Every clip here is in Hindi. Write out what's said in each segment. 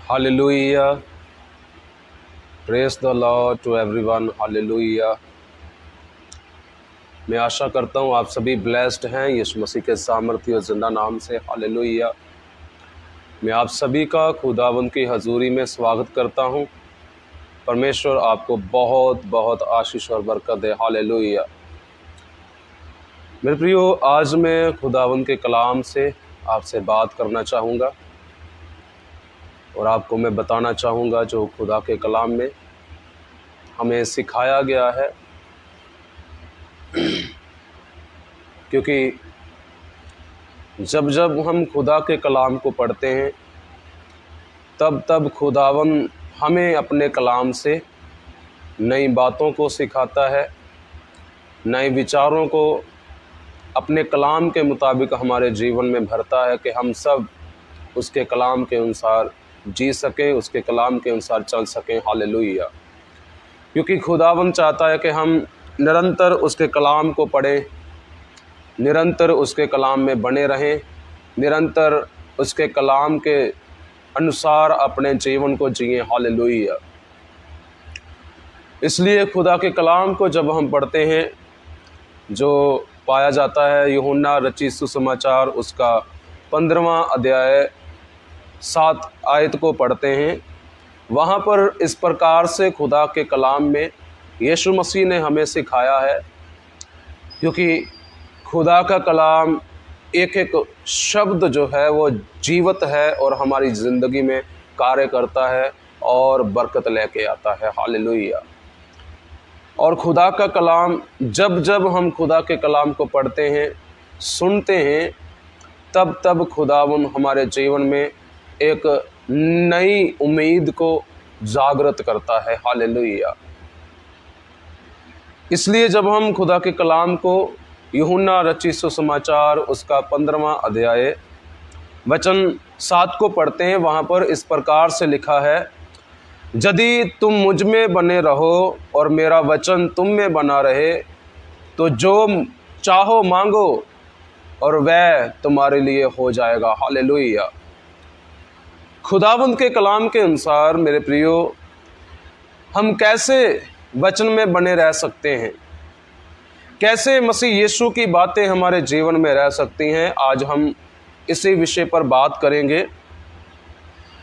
Hallelujah. Praise the Lord to everyone. Hallelujah. मैं आशा करता हूँ आप सभी ब्लेस्ड हैं यीशु मसीह के सामर्थ्य और जिंदा नाम से। हालेलुया। मैं आप सभी का खुदावंद की हजूरी में स्वागत करता हूँ। परमेश्वर आपको बहुत बहुत आशीष और बरकत दे। हालेलुया। मेरे प्रियो, आज मैं खुदावंद के कलाम से आपसे बात करना चाहूँगा और आपको मैं बताना चाहूँगा जो खुदा के कलाम में हमें सिखाया गया है। क्योंकि जब जब हम खुदा के कलाम को पढ़ते हैं तब तब खुदावन हमें अपने कलाम से नई बातों को सिखाता है, नए विचारों को अपने कलाम के मुताबिक हमारे जीवन में भरता है कि हम सब उसके कलाम के अनुसार जी सकें, उसके कलाम के अनुसार चल सकें। हालेलुया। क्योंकि खुदावन चाहता है कि हम निरंतर उसके कलाम को पढ़ें, निरंतर उसके कलाम में बने रहें, निरंतर उसके कलाम के अनुसार अपने जीवन को जिएं। हालेलुया। इसलिए खुदा के कलाम को जब हम पढ़ते हैं, जो पाया जाता है यूहन्ना रचित सुसमाचार उसका 15वां अध्याय 7 आयत को पढ़ते हैं, वहाँ पर इस प्रकार से खुदा के कलाम में यीशु मसीह ने हमें सिखाया है। क्योंकि खुदा का कलाम एक एक शब्द जो है वो जीवित है और हमारी ज़िंदगी में कार्य करता है और बरकत लेके आता है। हालेलुया। और खुदा का कलाम जब जब हम खुदा के कलाम को पढ़ते हैं, सुनते हैं, तब तब खुदावन हमारे जीवन में एक नई उम्मीद को जागृत करता है। हालेलुया। इसलिए जब हम खुदा के कलाम को यूहन्ना रचित सुसमाचार उसका 15वां अध्याय वचन 7 को पढ़ते हैं, वहाँ पर इस प्रकार से लिखा है, यदि तुम मुझ में बने रहो और मेरा वचन तुम में बना रहे तो जो चाहो मांगो और वह तुम्हारे लिए हो जाएगा। हालेलुया। खुदावंद के कलाम के अनुसार मेरे प्रियो, हम कैसे वचन में बने रह सकते हैं, कैसे मसीह यीशु की बातें हमारे जीवन में रह सकती हैं, आज हम इसी विषय पर बात करेंगे।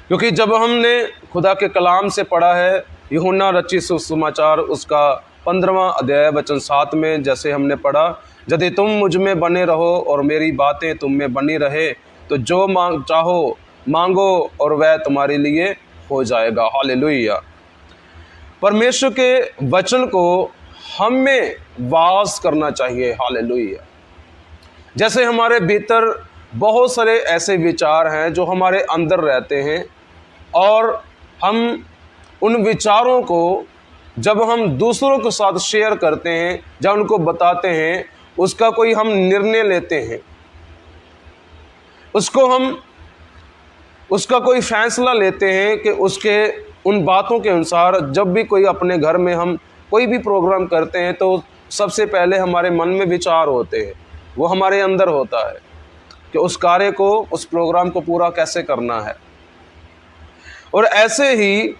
क्योंकि जब हमने खुदा के कलाम से पढ़ा है यूहन्ना रचित सुसमाचार उसका 15वां अध्याय वचन 7 में, जैसे हमने पढ़ा, यदि तुम मुझ में बने रहो और मेरी बातें तुम में बनी रहे तो जो चाहो मांगो और वह तुम्हारे लिए हो जाएगा। हालेलुया। परमेश्वर के वचन को हमें वास करना चाहिए। हालेलुया। जैसे हमारे भीतर बहुत सारे ऐसे विचार हैं जो हमारे अंदर रहते हैं और हम उन विचारों को जब हम दूसरों के साथ शेयर करते हैं, जब उनको बताते हैं, उसका कोई हम निर्णय लेते हैं, उसका कोई फैसला लेते हैं कि उसके उन बातों के अनुसार जब भी कोई अपने घर में हम कोई भी प्रोग्राम करते हैं तो सबसे पहले हमारे मन में विचार होते हैं, वो हमारे अंदर होता है कि उस कार्य को, उस प्रोग्राम को पूरा कैसे करना है। और ऐसे ही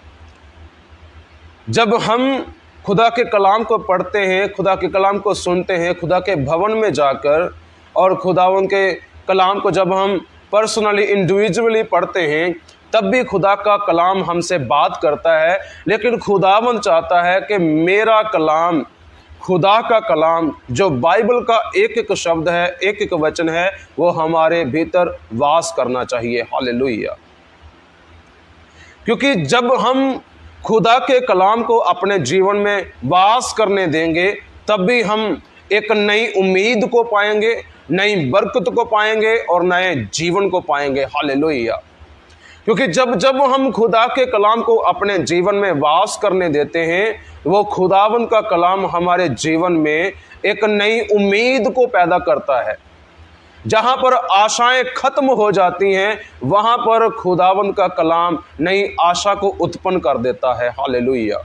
जब हम खुदा के कलाम को पढ़ते हैं, खुदा के कलाम को सुनते हैं, खुदा के भवन में जाकर, और खुदावन के कलाम को जब हम पर्सनली इंडिविजुअली पढ़ते हैं, तब भी खुदा का कलाम हमसे बात करता है। लेकिन खुदावन चाहता है कि मेरा कलाम, खुदा का कलाम जो बाइबल का एक एक शब्द है, एक एक वचन है, वो हमारे भीतर वास करना चाहिए। हालेलुया। क्योंकि जब हम खुदा के कलाम को अपने जीवन में वास करने देंगे, तब भी हम एक नई उम्मीद को पाएंगे, नई बरकत को पाएंगे और नए जीवन को पाएंगे। हालेलुया। क्योंकि जब जब हम खुदा के कलाम को अपने जीवन में वास करने देते हैं, वो खुदावन का कलाम हमारे जीवन में एक नई उम्मीद को पैदा करता है। जहाँ पर आशाएं खत्म हो जाती हैं, वहाँ पर खुदावन का कलाम नई आशा को उत्पन्न कर देता है। हालेलुया।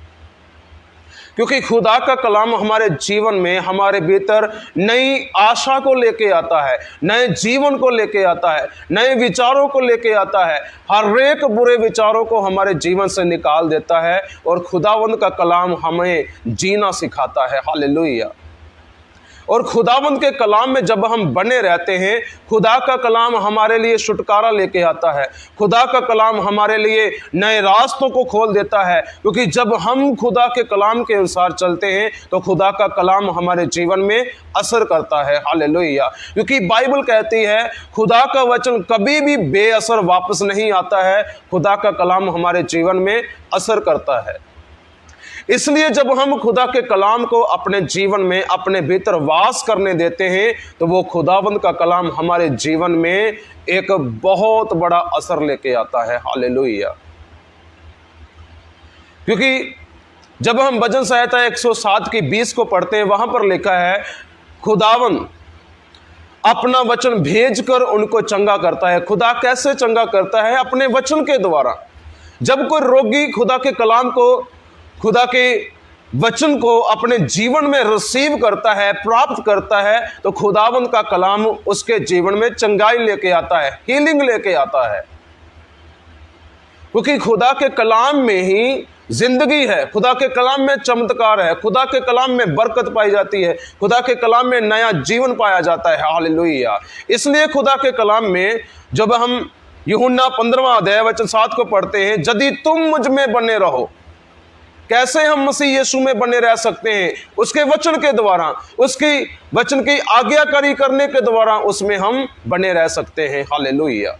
क्योंकि खुदा का कलाम हमारे जीवन में, हमारे भीतर नई आशा को लेके आता है, नए जीवन को लेके आता है, नए विचारों को लेके आता है, हर एक बुरे विचारों को हमारे जीवन से निकाल देता है और खुदावंद का कलाम हमें जीना सिखाता है। हालेलुया। और खुदावंद के कलाम में जब हम बने रहते हैं, खुदा का कलाम हमारे लिए छुटकारा लेके आता है, खुदा का कलाम हमारे लिए नए रास्तों को खोल देता है। क्योंकि जब हम खुदा के कलाम के अनुसार चलते हैं तो खुदा का कलाम हमारे जीवन में असर करता है। हालेलुया। क्योंकि बाइबल कहती है खुदा का वचन कभी भी बेअसर वापस नहीं आता है, खुदा का कलाम हमारे जीवन में असर करता है। इसलिए जब हम खुदा के कलाम को अपने जीवन में, अपने भीतर वास करने देते हैं तो वो खुदावंद का कलाम हमारे जीवन में एक बहुत बड़ा असर लेके आता है। हालेलुया। क्योंकि जब हम भजन संहिता 107 की 20 को पढ़ते हैं, वहां पर लिखा है खुदावंद अपना वचन भेजकर उनको चंगा करता है। खुदा कैसे चंगा करता है? अपने वचन के द्वारा। जब कोई रोगी खुदा के कलाम को, खुदा के वचन को अपने जीवन में रिसीव करता है, प्राप्त करता है, तो खुदावंद का कलाम उसके जीवन में चंगाई लेके आता है, हीलिंग लेके आता है। क्योंकि खुदा के कलाम में ही जिंदगी है, खुदा के कलाम में चमत्कार है, खुदा के कलाम में बरकत पाई जाती है, खुदा के कलाम में नया जीवन पाया जाता है। हालेलुया। इसलिए खुदा के कलाम में जब हम यूहन्ना 15वां अध्याय वचन 7 को पढ़ते हैं, यदि तुम मुझ में बने रहो, कैसे हम मसीह यीशु में बने रह सकते हैं? उसके वचन के द्वारा, उसकी वचन की आज्ञाकारी करने के द्वारा उसमें हम बने रह सकते हैं। हालेलुया।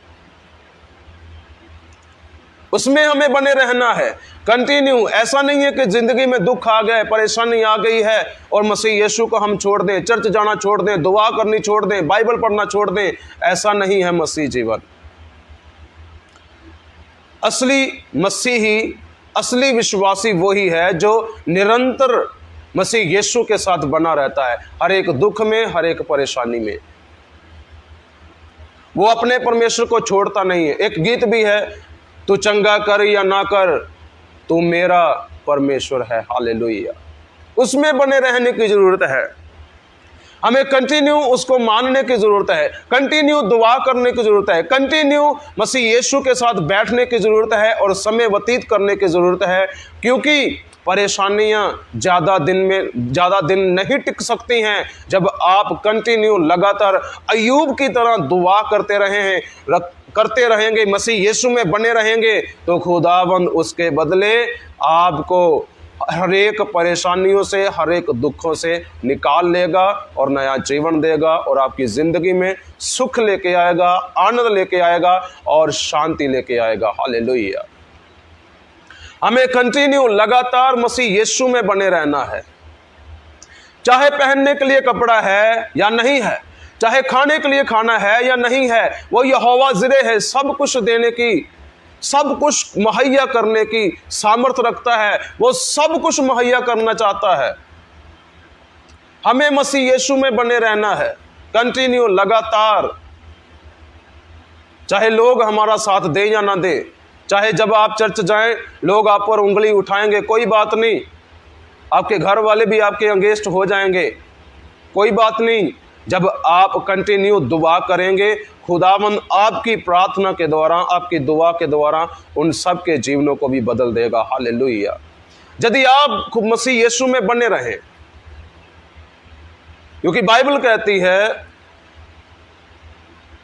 उसमें हमें बने रहना है, कंटिन्यू। ऐसा नहीं है कि जिंदगी में दुख आ गए, परेशानी आ गई है और मसीह यीशु को हम छोड़ दें, चर्च जाना छोड़ दें, दुआ करनी छोड़ दें, बाइबल पढ़ना छोड़ दें। ऐसा नहीं है मसीह जीवन। असली मसीही, असली विश्वासी वही है जो निरंतर मसीह यीशु के साथ बना रहता है, हर एक दुख में, हर एक परेशानी में। वो अपने परमेश्वर को छोड़ता नहीं है। एक गीत भी है, तू चंगा कर या ना कर, तू मेरा परमेश्वर है। हालेलुया। उसमें बने रहने की जरूरत है। हमें कंटिन्यू उसको मानने की जरूरत है, कंटिन्यू दुआ करने की जरूरत है, कंटिन्यू मसीह यीशु के साथ बैठने की जरूरत है और समय व्यतीत करने की जरूरत है। क्योंकि परेशानियां ज़्यादा दिन नहीं टिक सकती हैं। जब आप कंटिन्यू लगातार अय्यूब की तरह दुआ करते रहेंगे, मसीह यीशु में बने रहेंगे, तो खुदावंद उसके बदले आपको हर एक परेशानियों से, हर एक दुखों से निकाल लेगा और नया जीवन देगा और आपकी जिंदगी में सुख लेके आएगा, आनंद लेके आएगा और शांति लेके आएगा। हालेलुया। हमें कंटिन्यू लगातार मसीह यीशु में बने रहना है। चाहे पहनने के लिए कपड़ा है या नहीं है, चाहे खाने के लिए खाना है या नहीं है, वो यहोवा जिरे है, सब कुछ देने की, सब कुछ मुहैया करने की सामर्थ्य रखता है। वो सब कुछ मुहैया करना चाहता है। हमें मसीह यीशु में बने रहना है, कंटिन्यू, लगातार। चाहे लोग हमारा साथ दे या ना दे, चाहे जब आप चर्च जाएं लोग आप पर उंगली उठाएंगे, कोई बात नहीं। आपके घर वाले भी आपके अगेंस्ट हो जाएंगे, कोई बात नहीं। जब आप कंटिन्यू दुआ करेंगे, खुदावंद आपकी प्रार्थना के द्वारा, आपकी दुआ के द्वारा उन सब के जीवनों को भी बदल देगा। हालेलुया। यदि आप मसीह यीशु में बने रहें, क्योंकि बाइबल कहती है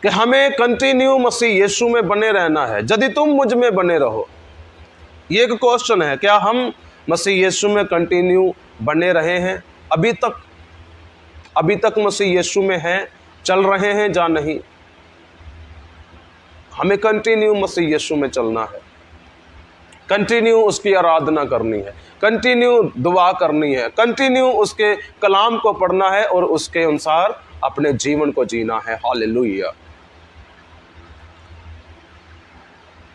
कि हमें कंटिन्यू मसीह यीशु में बने रहना है। यदि तुम मुझ में बने रहो, ये एक क्वेश्चन है, क्या हम मसीह यीशु में कंटिन्यू बने रहे हैं? अभी तक मसीह यीशु में हैं, चल रहे हैं या नहीं? हमें कंटिन्यू मसीह यीशु में चलना है, कंटिन्यू उसकी आराधना करनी है, कंटिन्यू दुआ करनी है, कंटिन्यू उसके कलाम को पढ़ना है और उसके अनुसार अपने जीवन को जीना है। हालेलुया।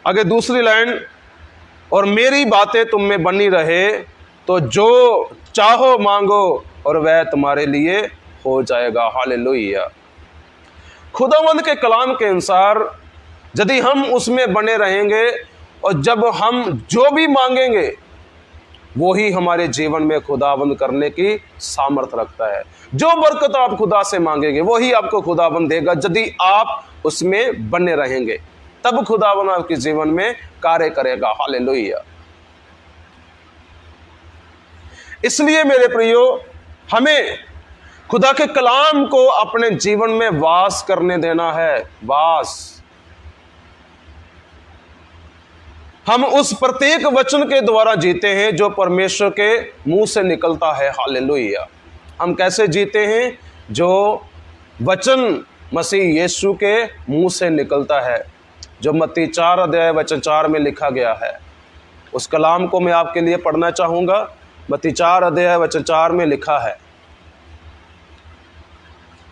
आगे दूसरी लाइन, और मेरी बातें तुम में बनी रहे तो जो चाहो मांगो और वह तुम्हारे लिए हो जाएगा। हालेलुया। खुदावंद के कलाम के अनुसार यदि हम उसमें बने रहेंगे और जब हम जो भी मांगेंगे वो ही हमारे जीवन में खुदाबंद करने की सामर्थ रखता है। जो बरकत आप खुदा से मांगेंगे वही आपको खुदाबंद देगा, यदि आप उसमें बने रहेंगे, तब खुदाबंद आपके जीवन में कार्य करेगा। हालेलुया। इसलिए मेरे प्रियो, हमें खुदा के कलाम को अपने जीवन में वास करने देना है। वास, हम उस प्रत्येक वचन के द्वारा जीते हैं जो परमेश्वर के मुंह से निकलता है। हालेलुया। हम कैसे जीते हैं? जो वचन मसीह यीशु के मुंह से निकलता है, जो मत्ती 4 अध्याय वचन 4 में लिखा गया है। उस कलाम को मैं आपके लिए पढ़ना चाहूंगा। मत्ती 4 अध्याय वचन 4 में लिखा है,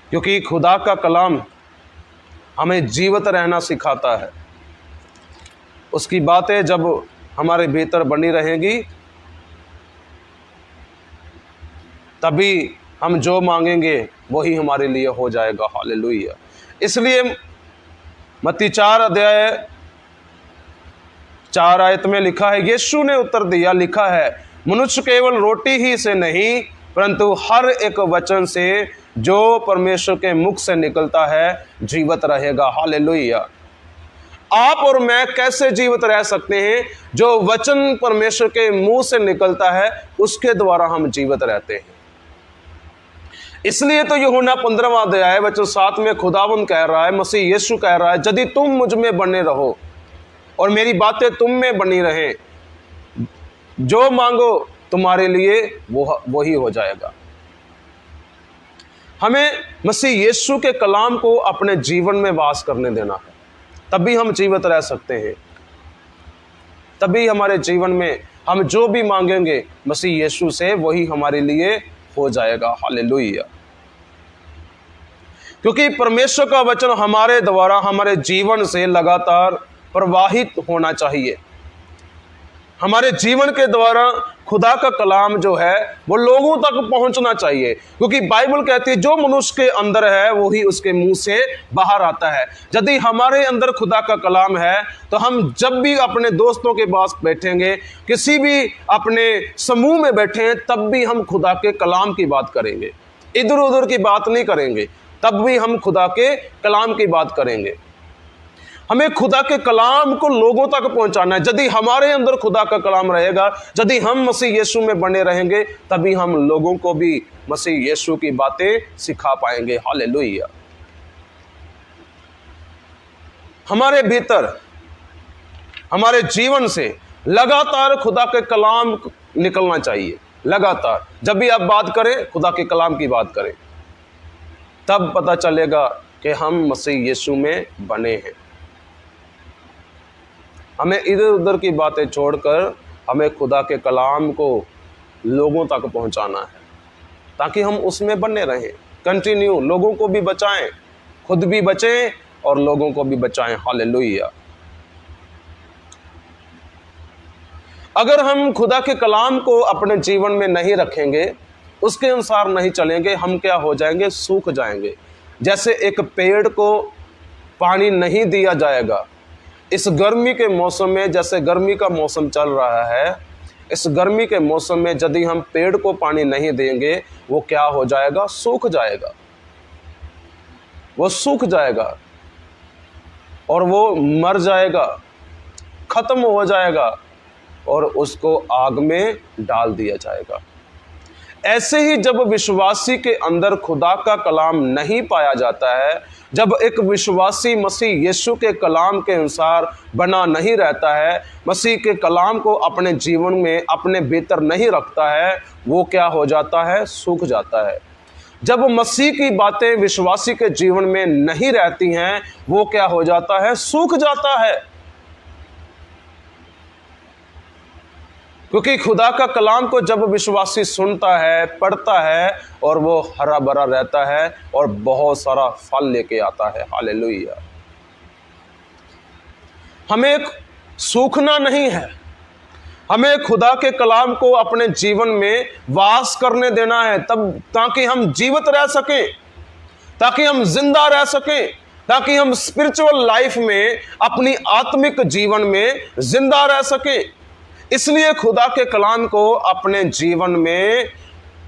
क्योंकि खुदा का कलाम हमें जीवित रहना सिखाता है। उसकी बातें जब हमारे भीतर बनी रहेंगी, तभी हम जो मांगेंगे वही हमारे लिए हो जाएगा। हालेलुया। इसलिए मत्ती 4 अध्याय 4 आयत में लिखा है, यीशु ने उत्तर दिया, लिखा है, मनुष्य केवल रोटी ही से नहीं परंतु हर एक वचन से जो परमेश्वर के मुख से निकलता है जीवित रहेगा। हालेलुया। आप और मैं कैसे जीवित रह सकते हैं? जो वचन परमेश्वर के मुंह से निकलता है उसके द्वारा हम जीवित रहते हैं। इसलिए तो यूहन्ना 15वां अध्याय वचन 7 में खुदावंद कह रहा है, मसीह यीशु कह रहा है, यदि तुम मुझ में बने रहो और मेरी बातें तुम में बनी रहें, जो मांगो तुम्हारे लिए वही हो जाएगा। हमें मसीह यीशु के कलाम को अपने जीवन में वास करने देना है, तभी हम जीवित रह सकते हैं। तभी हमारे जीवन में हम जो भी मांगेंगे मसीह यीशु से वही हमारे लिए हो जाएगा। हालेलुया। क्योंकि परमेश्वर का वचन हमारे द्वारा हमारे जीवन से लगातार प्रवाहित होना चाहिए। हमारे जीवन के द्वारा खुदा का कलाम जो है वो लोगों तक पहुंचना चाहिए, क्योंकि बाइबल कहती है जो मनुष्य के अंदर है वही उसके मुंह से बाहर आता है। यदि हमारे अंदर खुदा का कलाम है तो हम जब भी अपने दोस्तों के पास बैठेंगे, किसी भी अपने समूह में बैठे हैं, तब भी हम खुदा के कलाम की बात करेंगे, इधर उधर की बात नहीं करेंगे, तब भी हम खुदा के कलाम की बात करेंगे। हमें खुदा के कलाम को लोगों तक पहुंचाना है। यदि हमारे अंदर खुदा का कलाम रहेगा, यदि हम मसीह यीशु में बने रहेंगे, तभी हम लोगों को भी मसीह यीशु की बातें सिखा पाएंगे। हालेलुया। हमारे भीतर, हमारे जीवन से लगातार खुदा के कलाम निकलना चाहिए। लगातार जब भी आप बात करें, खुदा के कलाम की बात करें, तब पता चलेगा कि हम मसीह यीशु में बने हैं। हमें इधर उधर की बातें छोड़कर हमें खुदा के कलाम को लोगों तक पहुंचाना है, ताकि हम उसमें बने रहें। कंटिन्यू लोगों को भी बचाएं, खुद भी बचें और लोगों को भी बचाएं। हालेलुया। अगर हम खुदा के कलाम को अपने जीवन में नहीं रखेंगे, उसके अनुसार नहीं चलेंगे, हम क्या हो जाएंगे? सूख जाएंगे। जैसे एक पेड़ को पानी नहीं दिया जाएगा, इस गर्मी के मौसम में, जैसे गर्मी का मौसम चल रहा है, इस गर्मी के मौसम में यदि हम पेड़ को पानी नहीं देंगे, वो क्या हो जाएगा? सूख जाएगा। वो सूख जाएगा और वो मर जाएगा, खत्म हो जाएगा और उसको आग में डाल दिया जाएगा। ऐसे ही जब विश्वासी के अंदर खुदा का कलाम नहीं पाया जाता है, जब एक विश्वासी मसीह यीशु के कलाम के अनुसार बना नहीं रहता है, मसीह के कलाम को अपने जीवन में अपने भीतर नहीं रखता है, वो क्या हो जाता है? सूख जाता है। जब मसीह की बातें विश्वासी के जीवन में नहीं रहती हैं, वो क्या हो जाता है? सूख जाता है। क्योंकि खुदा का कलाम को जब विश्वासी सुनता है, पढ़ता है, और वो हरा भरा रहता है और बहुत सारा फल लेके आता है। हालेलुया। हमें सूखना नहीं है, हमें खुदा के कलाम को अपने जीवन में वास करने देना है, तब ताकि हम जीवित रह सकें, ताकि हम जिंदा रह सकें, ताकि हम स्पिरिचुअल लाइफ में, अपनी आत्मिक जीवन में जिंदा रह सकें। इसलिए खुदा के कलाम को अपने जीवन में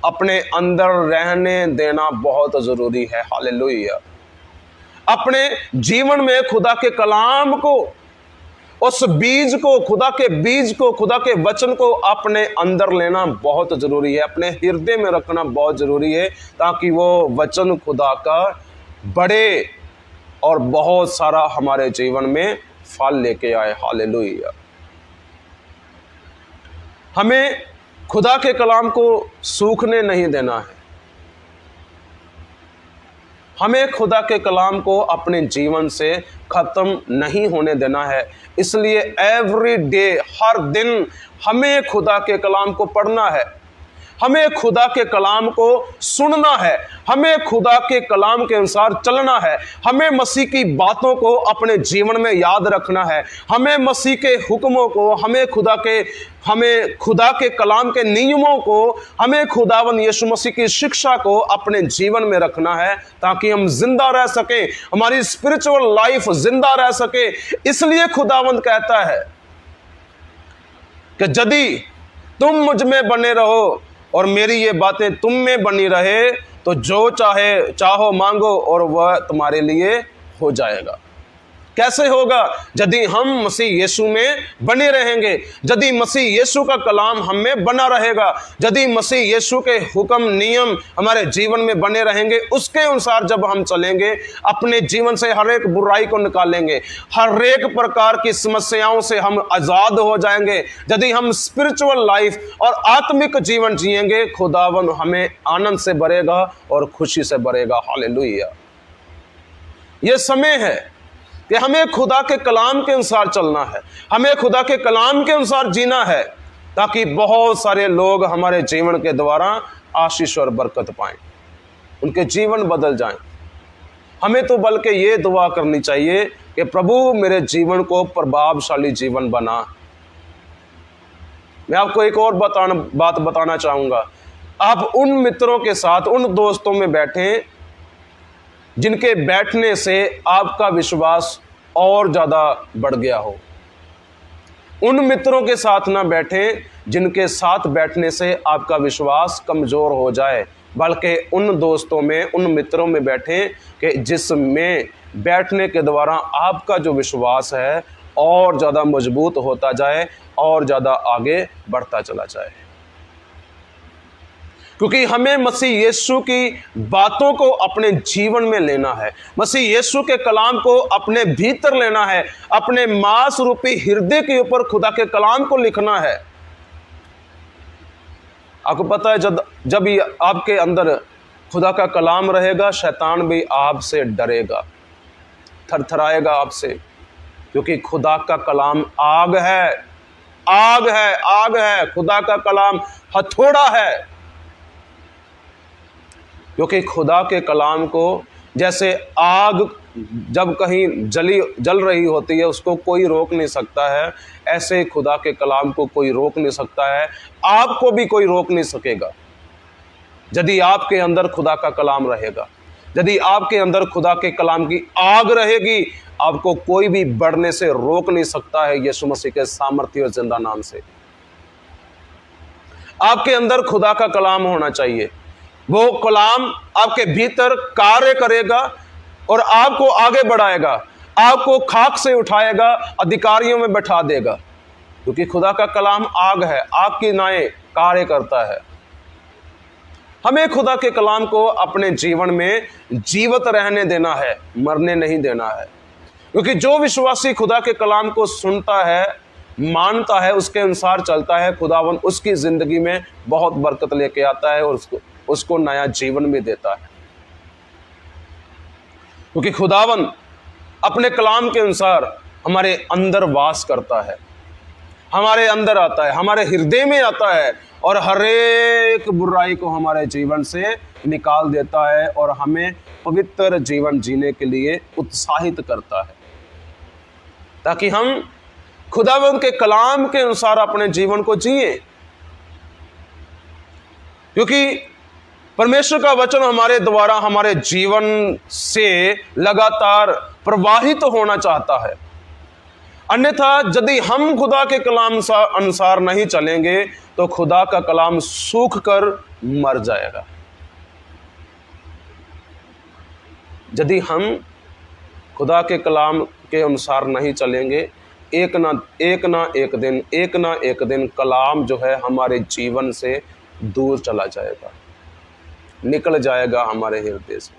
अपने अंदर रहने देना बहुत जरूरी है। हालेलुया। अपने जीवन में खुदा के कलाम को, उस बीज को, खुदा के बीज को, खुदा के वचन को अपने अंदर लेना बहुत जरूरी है, अपने हृदय में रखना बहुत जरूरी है, ताकि वो वचन खुदा का बड़े और बहुत सारा हमारे जीवन में फल लेके आए। हालेलुया। हमें खुदा के कलाम को सूखने नहीं देना है। हमें खुदा के कलाम को अपने जीवन से खत्म नहीं होने देना है। इसलिए एवरी डे, हर दिन हमें खुदा के कलाम को पढ़ना है, हमें खुदा के कलाम को सुनना है, हमें खुदा के कलाम के अनुसार चलना है, हमें मसीह की बातों को अपने जीवन में याद रखना है, हमें मसीह के हुक्मों को, हमें खुदा के कलाम के नियमों को, हमें खुदावन यीशु मसीह की शिक्षा को अपने जीवन में रखना है, ताकि हम जिंदा रह सकें, हमारी स्पिरिचुअल लाइफ जिंदा रह सके। इसलिए खुदावन कहता है कि यदि तुम मुझ में बने रहो और मेरी ये बातें तुम में बनी रहे, तो जो चाहो मांगो और वह तुम्हारे लिए हो जाएगा। कैसे होगा? यदि हम मसीह यीशु में बने रहेंगे, यदि मसीह यीशु का कलाम हम में बना रहेगा, यदि मसीह यीशु के हुक्म नियम हमारे जीवन में बने रहेंगे, उसके अनुसार जब हम चलेंगे, अपने जीवन से हर एक बुराई को निकालेंगे, हर एक प्रकार की समस्याओं से हम आजाद हो जाएंगे, यदि हम स्पिरिचुअल लाइफ और आत्मिक जीवन जिएंगे, खुदावन हमें आनंद से भरेगा और खुशी से भरेगा। हालेलुया। यह समय है कि हमें खुदा के कलाम के अनुसार चलना है, हमें खुदा के कलाम के अनुसार जीना है, ताकि बहुत सारे लोग हमारे जीवन के द्वारा आशीष और बरकत पाएं, उनके जीवन बदल जाएं। हमें तो बल्कि ये दुआ करनी चाहिए कि प्रभु मेरे जीवन को प्रभावशाली जीवन बना। मैं आपको एक और बात बताना चाहूँगा। आप उन मित्रों के साथ, उन दोस्तों में बैठें जिनके बैठने से आपका विश्वास और ज़्यादा बढ़ गया हो। उन मित्रों के साथ ना बैठें जिनके साथ बैठने से आपका विश्वास कमज़ोर हो जाए, बल्कि उन दोस्तों में, उन मित्रों में बैठें कि जिसमें बैठने के द्वारा आपका जो विश्वास है और ज़्यादा मजबूत होता जाए और ज़्यादा आगे बढ़ता चला जाए। क्योंकि हमें मसीह यीशु की बातों को अपने जीवन में लेना है, मसीह यीशु के कलाम को अपने भीतर लेना है, अपने मांस रूपी हृदय के ऊपर खुदा के कलाम को लिखना है। आपको पता है, जब आपके अंदर खुदा का कलाम रहेगा, शैतान भी आपसे डरेगा, थरथराएगा आपसे, क्योंकि खुदा का कलाम आग है, आग है, आग है। खुदा का कलाम हथौड़ा है, क्योंकि खुदा के कलाम को, जैसे आग जब कहीं जल रही होती है, उसको कोई रोक नहीं सकता है, ऐसे खुदा के कलाम को कोई रोक नहीं सकता है, आपको भी कोई रोक नहीं सकेगा। यदि आपके अंदर खुदा का कलाम रहेगा, यदि आपके अंदर खुदा के कलाम की आग रहेगी, आपको कोई भी बढ़ने से रोक नहीं सकता है यीशु मसीह के सामर्थ्य और जिंदा नाम से। आपके अंदर खुदा का कलाम होना चाहिए, वो कलाम आपके भीतर कार्य करेगा और आपको आगे बढ़ाएगा, आपको खाक से उठाएगा, अधिकारियों में बैठा देगा, क्योंकि खुदा का कलाम आग है, आग की नाएं कार्य करता है। हमें खुदा के कलाम को अपने जीवन में जीवित रहने देना है, मरने नहीं देना है, क्योंकि जो विश्वासी खुदा के कलाम को सुनता है, मानता है, उसके अनुसार चलता है, खुदावन उसकी जिंदगी में बहुत बरकत लेके आता है और उसको नया जीवन भी देता है। क्योंकि खुदावन अपने कलाम के अनुसार हमारे अंदर वास करता है, हमारे अंदर आता है, हमारे हृदय में आता है और हर एक बुराई को हमारे जीवन से निकाल देता है और हमें पवित्र जीवन जीने के लिए उत्साहित करता है, ताकि हम खुदावन के कलाम के अनुसार अपने जीवन को जिए। क्योंकि परमेश्वर का वचन हमारे द्वारा हमारे जीवन से लगातार प्रवाहित होना चाहता है। अन्यथा यदि हम खुदा के कलाम अनुसार नहीं चलेंगे तो खुदा का कलाम सूख कर मर जाएगा। यदि हम खुदा के कलाम के अनुसार नहीं चलेंगे, एक ना एक दिन कलाम जो है हमारे जीवन से दूर चला जाएगा, निकल जाएगा हमारे हृदय से।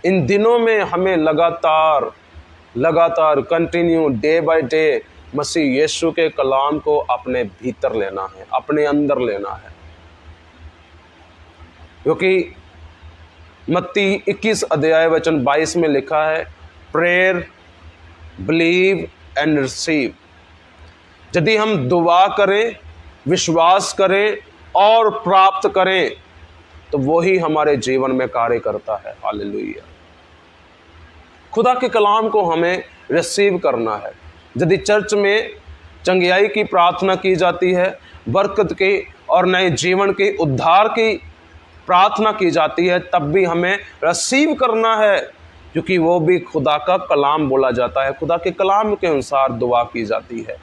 इन दिनों में हमें लगातार कंटिन्यू डे बाय डे मसीह यीशु के कलाम को अपने भीतर लेना है, अपने अंदर लेना है, क्योंकि मत्ती 21 अध्याय वचन 22 में लिखा है, प्रेयर, बिलीव एंड रिसीव। यदि हम दुआ करें, विश्वास करें और प्राप्त करें तो वही हमारे जीवन में कार्य करता है। हालेलुया। खुदा के कलाम को हमें रिसीव करना है। यदि चर्च में चंगियाई की प्रार्थना की जाती है, बरकत की और नए जीवन की, उद्धार की प्रार्थना की जाती है, तब भी हमें रिसीव करना है, क्योंकि वो भी खुदा का कलाम बोला जाता है, खुदा के कलाम के अनुसार दुआ की जाती है।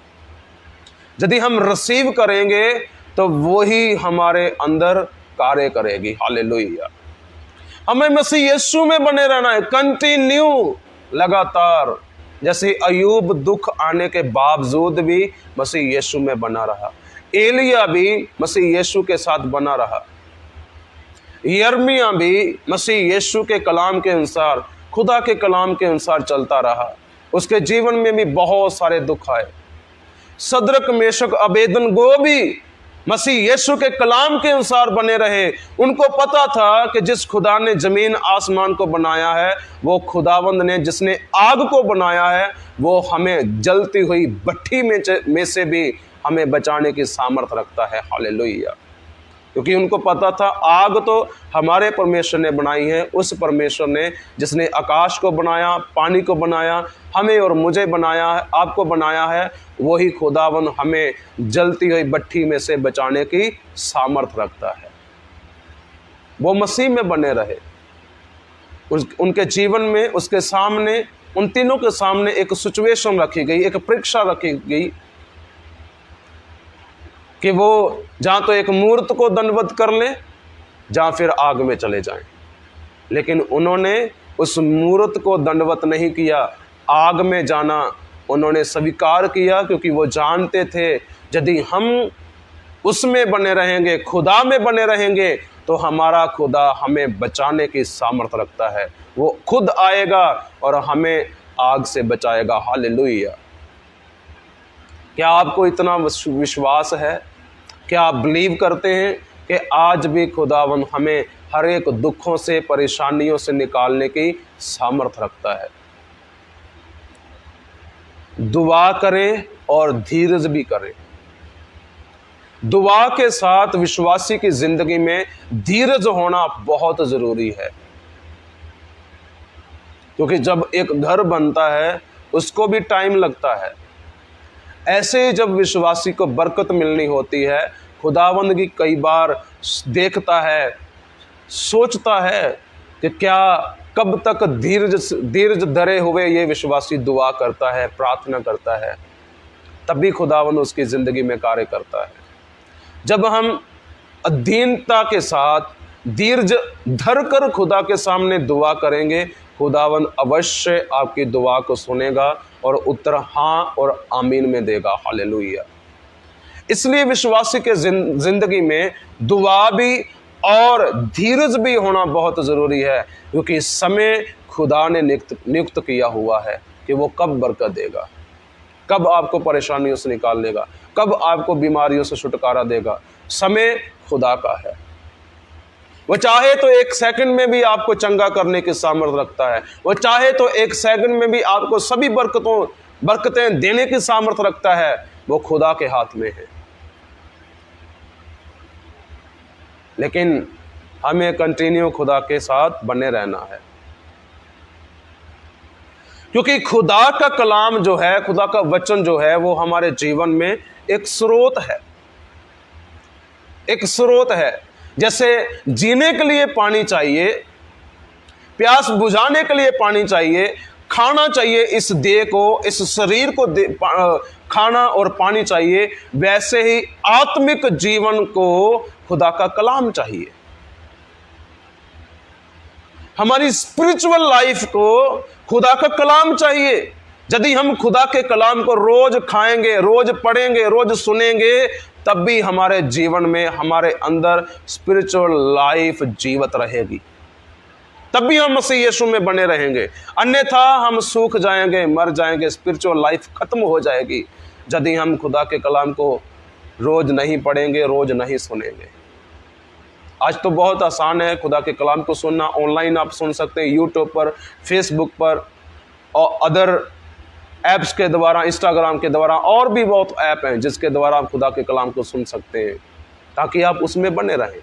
यदि हम रिसीव करेंगे तो वही हमारे अंदर कार्य करेगी। हालेलुया। हमें मसीह यीशु में बने रहना है, कंटिन्यू, लगातार। जैसे अयूब दुख आने के बावजूद भी मसीह यीशु में बना रहा, एलिया भी मसीह यीशु के साथ बना रहा, यिर्मयाह भी मसीह यीशु के कलाम के अनुसार, खुदा के कलाम के अनुसार चलता रहा। उसके जीवन में भी बहुत सारे दुख आए। सदरक, मेशक, अबेदनगो भी मसीह यीशु के कलाम के अनुसार बने रहे। उनको पता था कि जिस खुदा ने जमीन आसमान को बनाया है, वो खुदावंद ने जिसने आग को बनाया है, वो हमें जलती हुई भट्ठी में से भी हमें बचाने की सामर्थ रखता है। हालेलुया। क्योंकि उनको पता था आग तो हमारे परमेश्वर ने बनाई है, उस परमेश्वर ने जिसने आकाश को बनाया, पानी को बनाया, हमें और मुझे बनाया है, आपको बनाया है, वही खुदावन हमें जलती हुई भट्ठी में से बचाने की सामर्थ रखता है। वो मसीह में बने रहे। उनके जीवन में, उसके सामने, उन तीनों के सामने एक सिचुएशन रखी गई, एक परीक्षा रखी गई कि वो जहाँ तो एक मूर्त को दंडवत कर लें, जहाँ फिर आग में चले जाएं। लेकिन उन्होंने उस मूर्त को दंडवत नहीं किया, आग में जाना उन्होंने स्वीकार किया, क्योंकि वो जानते थे यदि हम उसमें बने रहेंगे, खुदा में बने रहेंगे, तो हमारा खुदा हमें बचाने की सामर्थ रखता है। वो खुद आएगा और हमें आग से बचाएगा। हालेलुया। क्या आपको इतना विश्वास है? क्या आप बिलीव करते हैं कि आज भी खुदावन हमें हर एक दुखों से, परेशानियों से निकालने की सामर्थ रखता है? दुआ करें और धीरज भी करें। दुआ के साथ विश्वासी की जिंदगी में धीरज होना बहुत जरूरी है, क्योंकि जब एक घर बनता है उसको भी टाइम लगता है। ऐसे ही जब विश्वासी को बरकत मिलनी होती है, खुदावंद की कई बार देखता है, सोचता है कि क्या कब तक धीरज धरे हुए ये विश्वासी दुआ करता है, प्रार्थना करता है, तभी खुदावंद उसकी ज़िंदगी में कार्य करता है। जब हम अधीनता के साथ धीरज धर कर खुदा के सामने दुआ करेंगे, खुदावंद अवश्य आपकी दुआ को सुनेगा और उत्तर हाँ और आमीन में देगा। हालेलुया। इसलिए विश्वासी के जिंदगी में दुआ भी और धीरज भी होना बहुत ज़रूरी है, क्योंकि समय खुदा ने नियुक्त किया हुआ है कि वो कब बरकत देगा, कब आपको परेशानियों से निकाल लेगा, कब आपको बीमारियों से छुटकारा देगा। समय खुदा का है। वो चाहे तो एक सेकंड में भी आपको चंगा करने की सामर्थ्य रखता है। वो चाहे तो एक सेकंड में भी आपको सभी बरकतें देने की सामर्थ्य रखता है। वो खुदा के हाथ में है। लेकिन हमें कंटिन्यू खुदा के साथ बने रहना है, क्योंकि खुदा का कलाम जो है, खुदा का वचन जो है, वो हमारे जीवन में एक स्रोत है। एक स्रोत है। जैसे जीने के लिए पानी चाहिए, प्यास बुझाने के लिए पानी चाहिए, खाना चाहिए इस देह को, इस शरीर को खाना और पानी चाहिए, वैसे ही आत्मिक जीवन को खुदा का कलाम चाहिए। हमारी स्पिरिचुअल लाइफ को खुदा का कलाम चाहिए। यदि हम खुदा के कलाम को रोज खाएंगे, रोज पढ़ेंगे, रोज सुनेंगे, तब भी हमारे जीवन में, हमारे अंदर स्पिरिचुअल लाइफ जीवित रहेगी, तब भी हम मसीह यीशु में बने रहेंगे। अन्यथा हम सूख जाएंगे, मर जाएंगे, स्पिरिचुअल लाइफ खत्म हो जाएगी यदि हम खुदा के कलाम को रोज नहीं पढ़ेंगे, रोज नहीं सुनेंगे। आज तो बहुत आसान है खुदा के कलाम को सुनना। ऑनलाइन आप सुन सकते हैं, यूट्यूब पर, फेसबुक पर और अदर ऐप्स के द्वारा, इंस्टाग्राम के द्वारा, और भी बहुत ऐप हैं जिसके द्वारा आप खुदा के कलाम को सुन सकते हैं, ताकि आप उसमें बने रहें,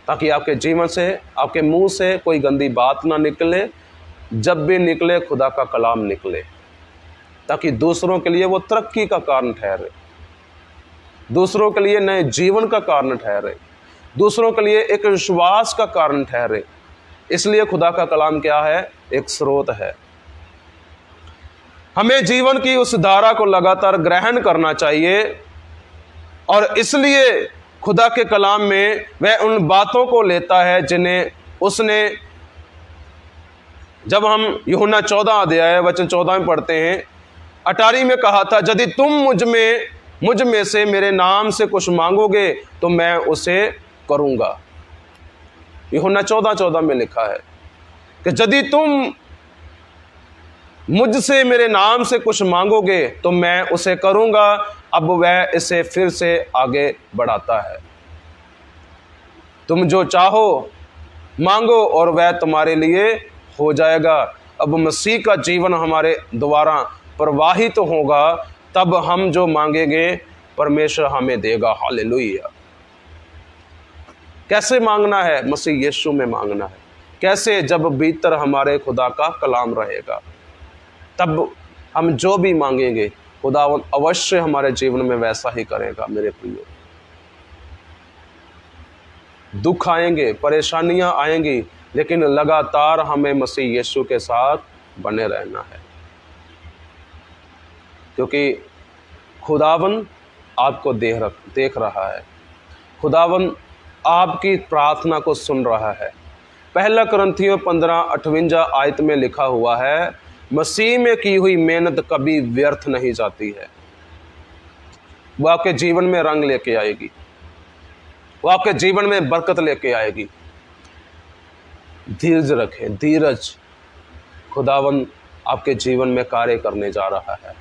ताकि आपके जीवन से, आपके मुंह से कोई गंदी बात ना निकले। जब भी निकले खुदा का कलाम निकले, ताकि दूसरों के लिए वो तरक्की का कारण ठहरे, दूसरों के लिए नए जीवन का कारण ठहरे, दूसरों के लिए एक विश्वास का कारण ठहरे। इसलिए खुदा का कलाम क्या है? एक स्रोत है। हमें जीवन की उस धारा को लगातार ग्रहण करना चाहिए, और इसलिए खुदा के कलाम में वह उन बातों को लेता है जिन्हें उसने, जब हम यूहन्ना 14 अध्याय वचन 14 में पढ़ते हैं, 18 में कहा था, यदि तुम मुझ में से मेरे नाम से कुछ मांगोगे तो मैं उसे करूंगा। यूहन्ना 14:14 में लिखा है कि यदि तुम मुझसे मेरे नाम से कुछ मांगोगे तो मैं उसे करूंगा। अब वह इसे फिर से आगे बढ़ाता है, तुम जो चाहो मांगो और वह तुम्हारे लिए हो जाएगा। अब मसीह का जीवन हमारे द्वारा प्रवाहित होगा, तब हम जो मांगेंगे परमेश्वर हमें देगा। हालेलुया। कैसे मांगना है? मसीह यीशु में मांगना है। कैसे? जब भीतर हमारे खुदा का कलाम रहेगा, तब हम जो भी मांगेंगे खुदावंद अवश्य हमारे जीवन में वैसा ही करेगा। मेरे प्रियो, दुख आएंगे, परेशानियां आएंगी, लेकिन लगातार हमें मसीह यीशु के साथ बने रहना है, क्योंकि खुदावंद आपको देख रहा है। खुदावंद आपकी प्रार्थना को सुन रहा है। पहला कुरिन्थियों 15:58 आयत में लिखा हुआ है, मसीह में की हुई मेहनत कभी व्यर्थ नहीं जाती है। वो आपके जीवन में रंग लेके आएगी, वो आपके जीवन में बरकत लेके आएगी। धीरज रखें, धीरज। खुदावंद आपके जीवन में कार्य करने जा रहा है।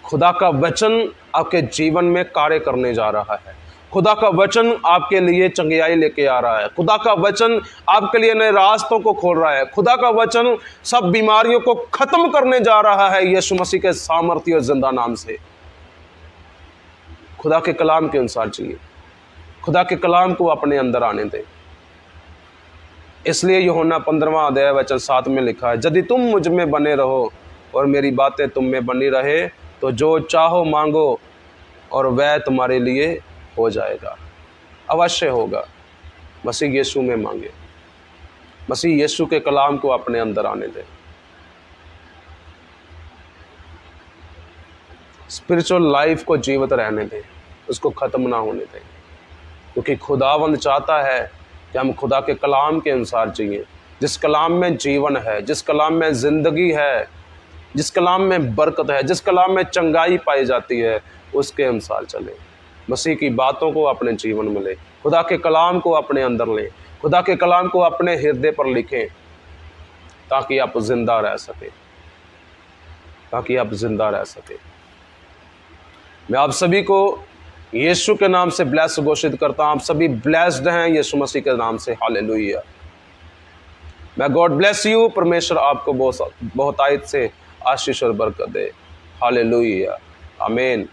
खुदा का वचन आपके जीवन में कार्य करने जा रहा है। खुदा का वचन आपके लिए चंगियाई लेके आ रहा है। खुदा का वचन आपके लिए नए रास्तों को खोल रहा है। खुदा का वचन सब बीमारियों को खत्म करने जा रहा है यीशु मसीह के सामर्थ्य और जिंदा नाम से। खुदा के कलाम के अनुसार चाहिए। खुदा के कलाम को अपने अंदर आने दें। इसलिए यूहन्ना 15वां अध्याय वचन 7 में लिखा है, यदि तुम मुझ में बने रहो और मेरी बातें तुम में बनी रहे तो जो चाहो मांगो और वह तुम्हारे लिए हो जाएगा। अवश्य होगा। मसीह यीशु में मांगे, मसीह यीशु के कलाम को अपने अंदर आने दें। स्पिरिचुअल लाइफ को जीवित रहने दें, उसको ख़त्म ना होने दें, क्योंकि खुदावंद चाहता है कि हम खुदा के कलाम के अनुसार जिए। जिस कलाम में जीवन है, जिस कलाम में ज़िंदगी है, जिस कलाम में बरकत है, जिस कलाम में चंगाई पाई जाती है, उसके अनुसार चलें। मसीह की बातों को अपने जीवन में लें, खुदा के कलाम को अपने अंदर लें, खुदा के कलाम को अपने हृदय पर लिखें, ताकि आप जिंदा रह सकें, ताकि आप जिंदा रह सकें। मैं आप सभी को यीशु के नाम से ब्लेस घोषित करता हूँ। आप सभी ब्लेस्ड हैं यीशु मसीह के नाम से। हालेलुया। मैं गॉड ब्लेस यू। परमेश्वर आपको बहुत आयत से आशीष और बरकत दे। हालेलुया। आमीन।